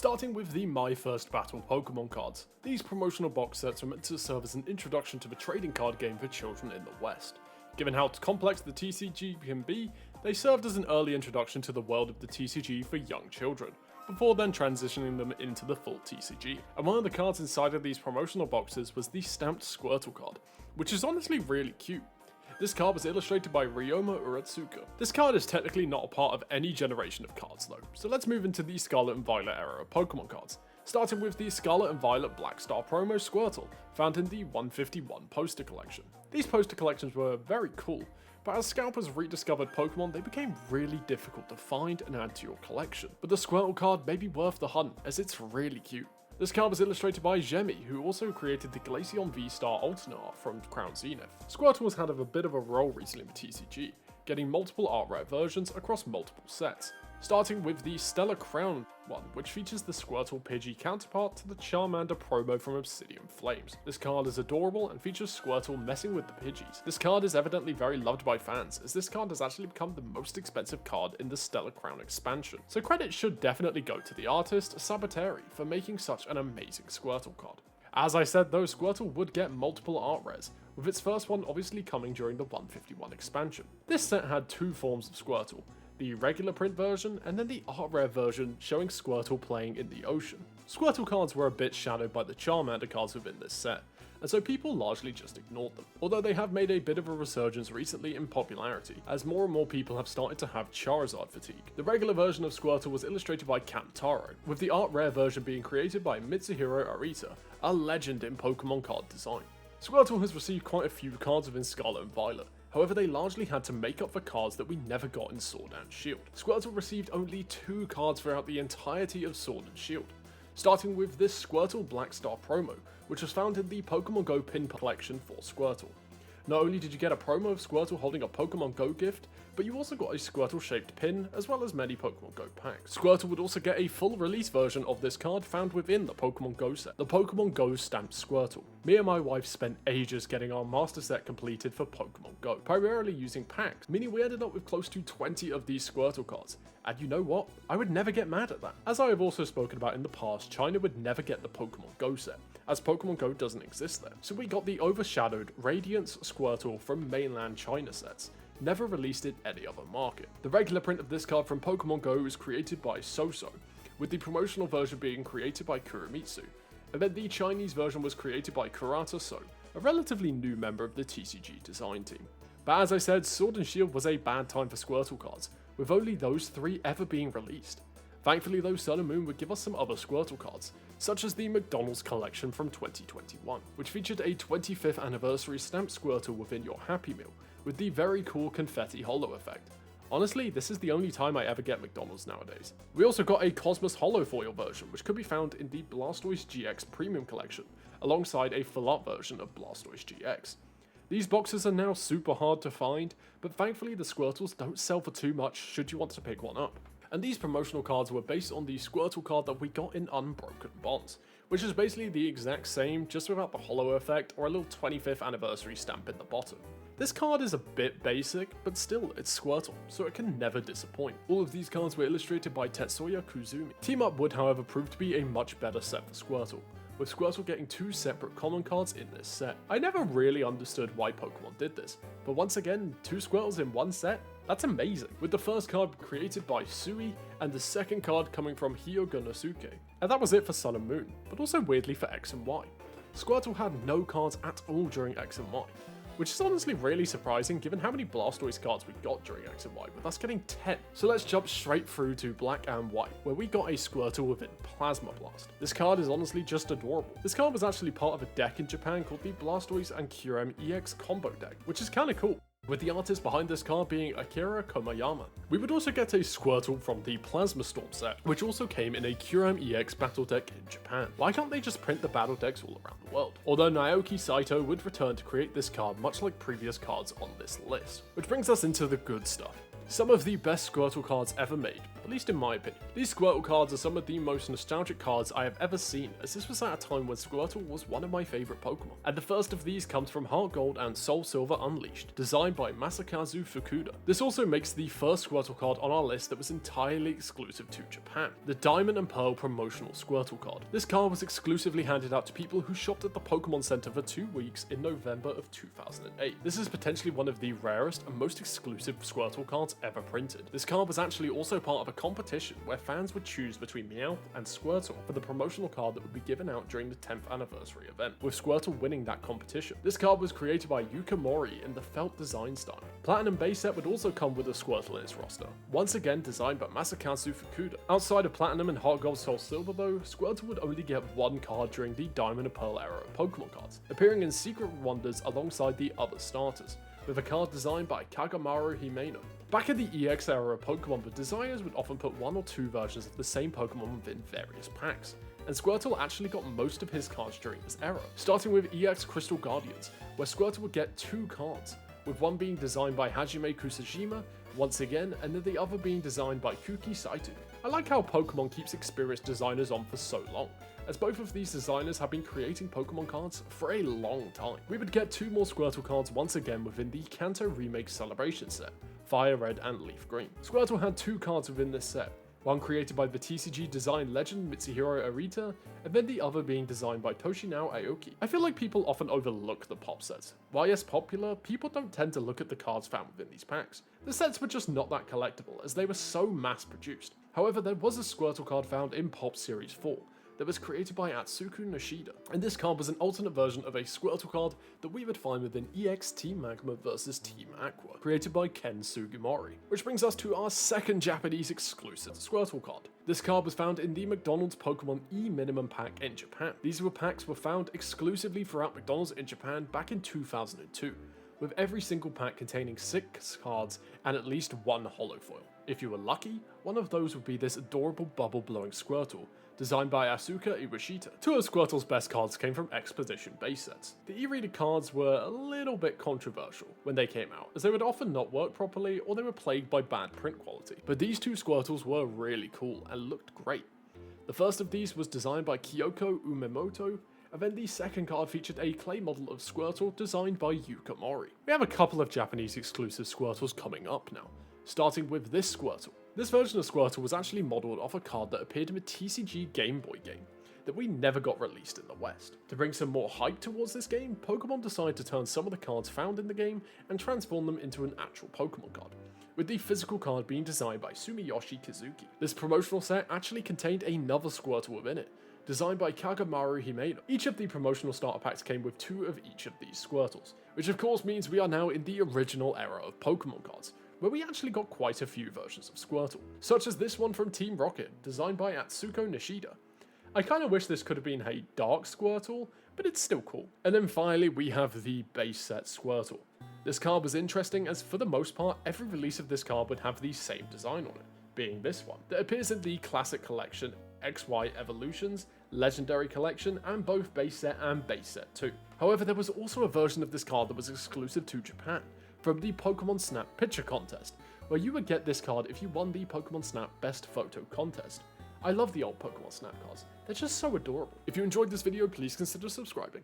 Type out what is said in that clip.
Starting with the My First Battle Pokemon cards. These promotional box sets are meant to serve as an introduction to the trading card game for children in the West. Given how complex the TCG can be, they served as an early introduction to the world of the TCG for young children, before then transitioning them into the full TCG. And one of the cards inside of these promotional boxes was the stamped Squirtle card, which is honestly really cute. This card was illustrated by Ryoma Uratsuka. This card is technically not a part of any generation of cards though, so let's move into the Scarlet and Violet era of Pokemon cards, starting with the Scarlet and Violet Black Star promo Squirtle, found in the 151 poster collection. These poster collections were very cool, but as scalpers rediscovered Pokemon, they became really difficult to find and add to your collection. But the Squirtle card may be worth the hunt, as it's really cute. This card was illustrated by Jemmy, who also created the Glaceon V-Star alternate art from Crown Zenith. Squirtle has had a bit of a role recently with TCG, getting multiple art rare versions across multiple sets. Starting with the Stellar Crown one, which features the Squirtle Pidgey counterpart to the Charmander promo from Obsidian Flames. This card is adorable and features Squirtle messing with the Pidgeys. This card is evidently very loved by fans, as this card has actually become the most expensive card in the Stellar Crown expansion. So credit should definitely go to the artist, Sabateri, for making such an amazing Squirtle card. As I said though, Squirtle would get multiple art rares, with its first one obviously coming during the 151 expansion. This set had two forms of Squirtle, the regular print version, and then the art rare version showing Squirtle playing in the ocean. Squirtle cards were a bit shadowed by the Charmander cards within this set, and so people largely just ignored them, although they have made a bit of a resurgence recently in popularity, as more and more people have started to have Charizard fatigue. The regular version of Squirtle was illustrated by Kamtaro, with the art rare version being created by Mitsuhiro Arita, a legend in Pokemon card design. Squirtle has received quite a few cards within Scarlet and Violet, however they largely had to make up for cards that we never got in Sword and Shield. Squirtle received only 2 cards throughout the entirety of Sword and Shield, starting with this Squirtle Black Star promo, which was found in the Pokemon Go pin collection for Squirtle. Not only did you get a promo of Squirtle holding a Pokemon Go gift, but you also got a Squirtle shaped pin, as well as many Pokemon Go packs. Squirtle would also get a full release version of this card found within the Pokemon Go set, the Pokemon Go stamped Squirtle. Me and my wife spent ages getting our master set completed for Pokemon Go, primarily using packs, meaning we ended up with close to 20 of these Squirtle cards. And you know what? I would never get mad at that. As I have also spoken about in the past, China would never get the Pokemon Go set, as Pokemon Go doesn't exist there. So we got the overshadowed Radiance Squirtle from mainland China sets, never released in any other market. The regular print of this card from Pokemon Go is created by Soso, with the promotional version being created by Kuromitsu, and then the Chinese version was created by Kurata So, a relatively new member of the TCG design team. But as I said, Sword and Shield was a bad time for Squirtle cards, with only those 3 ever being released. Thankfully though, Sun and Moon would give us some other Squirtle cards, such as the McDonald's collection from 2021, which featured a 25th anniversary stamped Squirtle within your Happy Meal, with the very cool confetti holo effect. Honestly, this is the only time I ever get McDonald's nowadays. We also got a Cosmos Holofoil version, which could be found in the Blastoise GX Premium Collection, alongside a full art version of Blastoise GX. These boxes are now super hard to find, but thankfully the Squirtles don't sell for too much should you want to pick one up. And these promotional cards were based on the Squirtle card that we got in Unbroken Bonds, which is basically the exact same, just without the holo effect or a little 25th anniversary stamp in the bottom. This card is a bit basic, but still, it's Squirtle, so it can never disappoint. All of these cards were illustrated by Tetsuya Kuzumi. Team Up would however prove to be a much better set for Squirtle, with Squirtle getting 2 separate common cards in this set. I never really understood why Pokemon did this, but once again, 2 Squirtles in one set? That's amazing, with the first card created by Sui and the second card coming from Hyogonosuke. And that was it for Sun and Moon, but also weirdly for X and Y. Squirtle had no cards at all during X and Y, which is honestly really surprising given how many Blastoise cards we got during X and Y, with us getting 10. So let's jump straight through to Black and White, where we got a Squirtle within Plasma Blast. This card is honestly just adorable. This card was actually part of a deck in Japan called the Blastoise and Kyurem EX combo deck, which is kinda cool, with the artist behind this card being Akira Komayama. We would also get a Squirtle from the Plasma Storm set, which also came in a Kyurem EX battle deck in Japan. Why can't they just print the battle decks all around the world? Although Naoki Saito would return to create this card much like previous cards on this list. Which brings us into the good stuff. Some of the best Squirtle cards ever made, at least in my opinion. These Squirtle cards are some of the most nostalgic cards I have ever seen, as this was at a time when Squirtle was one of my favourite Pokemon. And the first of these comes from Heart Gold and Soul Silver Unleashed, designed by Masakazu Fukuda. This also makes the first Squirtle card on our list that was entirely exclusive to Japan, the Diamond and Pearl promotional Squirtle card. This card was exclusively handed out to people who shopped at the Pokemon Center for 2 weeks in November of 2008. This is potentially one of the rarest and most exclusive Squirtle cards ever printed. This card was actually also part of a competition where fans would choose between Meowth and Squirtle for the promotional card that would be given out during the 10th anniversary event, with Squirtle winning that competition. This card was created by Yuka Mori in the felt design style. Platinum base set would also come with a Squirtle in its roster, once again designed by Masakazu Fukuda. Outside of Platinum and Heart Gold Soul Silver though, Squirtle would only get one card during the Diamond and Pearl era of Pokemon cards, appearing in Secret Wonders alongside the other starters, with a card designed by Kagamaru Himeno. Back in the EX era of Pokemon, the designers would often put 1 or 2 versions of the same Pokemon within various packs, and Squirtle actually got most of his cards during this era, starting with EX Crystal Guardians, where Squirtle would get 2 cards, with one being designed by Hajime Kusajima once again, and then the other being designed by Kuki Saito. I like how Pokemon keeps experienced designers on for so long, as both of these designers have been creating Pokemon cards for a long time. We would get 2 more Squirtle cards once again within the Kanto Remake Celebration set, Fire Red and Leaf Green. Squirtle had 2 cards within this set, one created by the TCG design legend Mitsuhiro Arita, and then the other being designed by Toshinao Aoki. I feel like people often overlook the pop sets. While yes popular, people don't tend to look at the cards found within these packs. The sets were just not that collectible, as they were so mass produced. However, there was a Squirtle card found in Pop Series 4, that was created by Atsuku Nishida, and this card was an alternate version of a Squirtle card that we would find within EX Team Magma vs Team Aqua, created by Ken Sugimori. Which brings us to our second Japanese exclusive Squirtle card. This card was found in the McDonald's Pokemon E Minimum Pack in Japan. These packs were found exclusively throughout McDonald's in Japan back in 2002, with every single pack containing 6 cards and at least 1 holofoil. If you were lucky, one of those would be this adorable bubble-blowing Squirtle, designed by Asuka Iwashita. 2 of Squirtle's best cards came from Expedition base sets. The e-reader cards were a little bit controversial when they came out, as they would often not work properly or they were plagued by bad print quality. But these 2 Squirtles were really cool and looked great. The first of these was designed by Kyoko Umemoto, and then the second card featured a clay model of Squirtle designed by Yuka Mori. We have a couple of Japanese exclusive Squirtles coming up now, starting with this Squirtle. This version of Squirtle was actually modelled off a card that appeared in a TCG Game Boy game that we never got released in the West. To bring some more hype towards this game, Pokemon decided to turn some of the cards found in the game and transform them into an actual Pokemon card, with the physical card being designed by Sumiyoshi Kizuki. This promotional set actually contained another Squirtle within it, designed by Kagamaru Himeno. Each of the promotional starter packs came with 2 of each of these Squirtles, which of course means we are now in the original era of Pokemon cards, where we actually got quite a few versions of Squirtle, such as this one from Team Rocket, designed by Atsuko Nishida. I kinda wish this could have been a dark Squirtle, but it's still cool. And then finally we have the base set Squirtle. This card was interesting as for the most part every release of this card would have the same design on it, being this one, that appears in the Classic Collection, XY Evolutions, Legendary Collection, and both base set and base set 2. However, there was also a version of this card that was exclusive to Japan, from the Pokemon Snap Picture Contest, where you would get this card if you won the Pokemon Snap Best Photo Contest. I love the old Pokemon Snap cards, they're just so adorable. If you enjoyed this video, please consider subscribing.